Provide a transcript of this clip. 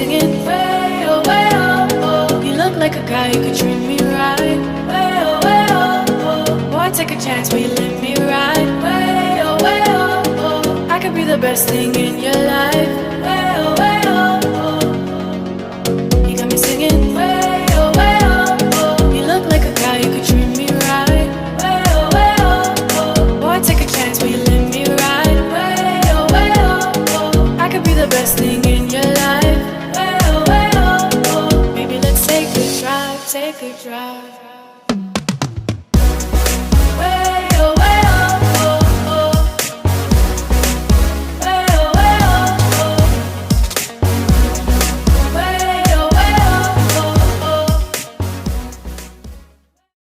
singing way oh, oh. You look like a guy who could treat me right. Way oh, oh. Boy, take a chance, will you let me ride? Way oh, oh. I could be the best thing in your life. Way oh, oh. You got me singing way oh, oh. You look like a guy who could treat me right. Way oh, oh. Boy, take a chance, will you let me ride? Way oh, oh. I could be the best thing